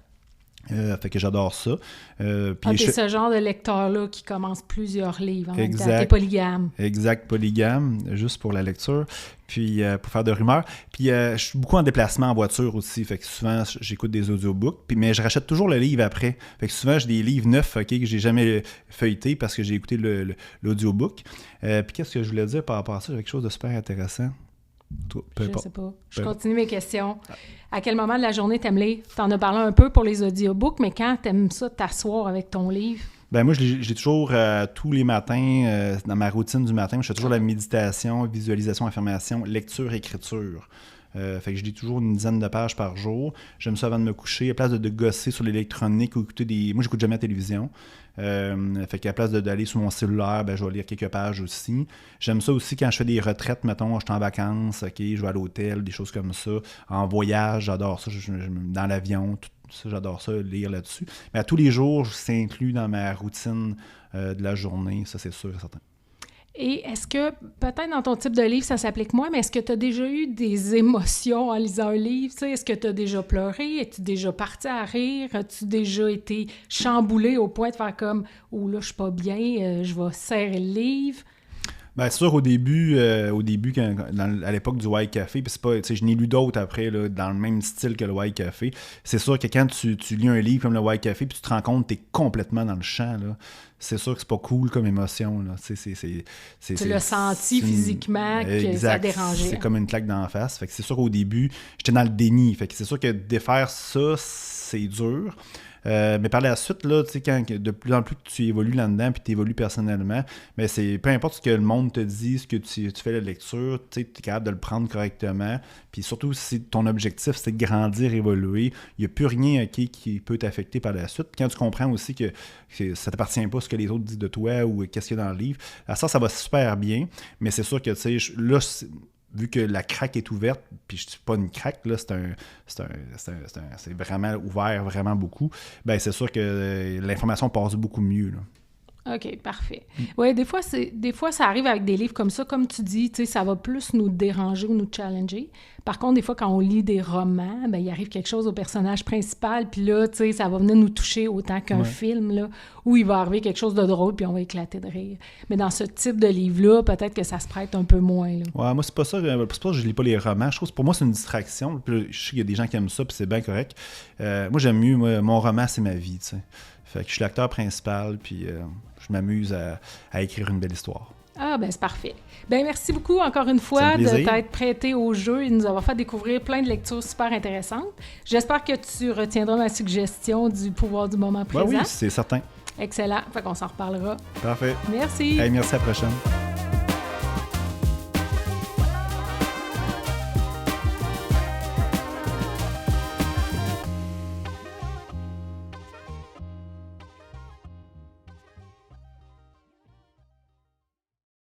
Fait que j'adore ça. T'es ce genre de lecteur-là qui commence plusieurs livres en même temps. Exact. T'es polygame. Exact, polygame, juste pour la lecture, puis pour faire de rumeurs. Puis je suis beaucoup en déplacement en voiture aussi, fait que souvent j'écoute des audiobooks, mais je rachète toujours le livre après. Fait que souvent j'ai des livres neufs que j'ai jamais feuilletés parce que j'ai écouté l'audiobook. Puis qu'est-ce que je voulais dire par rapport à ça? J'ai quelque chose de super intéressant. Je sais pas. Je continue mes questions. À quel moment de la journée t'aimes lire? T'en as parlé un peu pour les audiobooks, mais quand t'aimes ça t'asseoir avec ton livre? Moi, j'ai toujours, tous les matins, dans ma routine du matin, je fais toujours la méditation, visualisation, affirmation, lecture, écriture. Fait que je lis toujours une dizaine de pages par jour. J'aime ça avant de me coucher. À place de gosser sur l'électronique ou écouter des... Moi, j'écoute jamais la télévision. Fait qu'à place d'aller sur mon cellulaire, je vais lire quelques pages aussi. J'aime ça aussi quand je fais des retraites, mettons, je suis en vacances, je vais à l'hôtel, des choses comme ça. En voyage, j'adore ça. Dans l'avion, tout ça, j'adore ça, lire là-dessus. Mais à tous les jours, c'est inclus dans ma routine de la journée, ça c'est sûr et certain. Et est-ce que, peut-être dans ton type de livre, ça s'applique moins, mais est-ce que tu as déjà eu des émotions en lisant un livre? Tu sais, est-ce que tu as déjà pleuré? Es-tu déjà parti à rire? As-tu déjà été chamboulé au point de faire comme « Oh là, je suis pas bien, je vais serrer le livre ». C'est sûr, au début à l'époque du White Café, puis c'est pas, je n'ai lu d'autres après, là, dans le même style que le White Café. C'est sûr que quand tu lis un livre comme le White Café, puis tu te rends compte que tu es complètement dans le champ, là, c'est sûr que c'est pas cool comme émotion. Là. Tu l'as senti physiquement que ça dérangeait. C'est comme une claque d'en face. Fait que c'est sûr qu'au début, j'étais dans le déni. Fait que c'est sûr que défaire ça, c'est dur. Mais par la suite, là, quand de plus en plus que tu évolues là-dedans puis tu évolues personnellement, mais c'est peu importe ce que le monde te dit, ce que tu fais la lecture, tu es capable de le prendre correctement. Puis surtout, si ton objectif, c'est de grandir, évoluer, il n'y a plus rien qui peut t'affecter par la suite. Quand tu comprends aussi que ça ne t'appartient pas ce que les autres disent de toi ou qu'est-ce qu'il y a dans le livre, ça va super bien. Mais c'est sûr que, là, vu que la craque est ouverte, puis je ne dis pas une craque, là, c'est vraiment ouvert, vraiment beaucoup, c'est sûr que l'information passe beaucoup mieux, là. OK, parfait. Oui, des fois, ça arrive avec des livres comme ça, comme tu dis, ça va plus nous déranger ou nous challenger. Par contre, des fois, quand on lit des romans, il arrive quelque chose au personnage principal, puis là, ça va venir nous toucher autant qu'un film, là, où il va arriver quelque chose de drôle, puis on va éclater de rire. Mais dans ce type de livre-là, peut-être que ça se prête un peu moins, là. Ouais, moi, c'est pas ça. C'est pas que je lis pas les romans. Je trouve que pour moi, c'est une distraction. Puis je sais qu'il y a des gens qui aiment ça, puis c'est bien correct. Moi, j'aime mieux, mon roman, c'est ma vie, tu sais. Fait que je suis l'acteur principal, puis je m'amuse à écrire une belle histoire. Ah, c'est parfait. Merci beaucoup, encore une fois, de t'être prêté au jeu et de nous avoir fait découvrir plein de lectures super intéressantes. J'espère que tu retiendras ma suggestion du pouvoir du moment présent. Oui, c'est certain. Excellent. Fait qu'on s'en reparlera. Parfait. Merci. Merci, à la prochaine.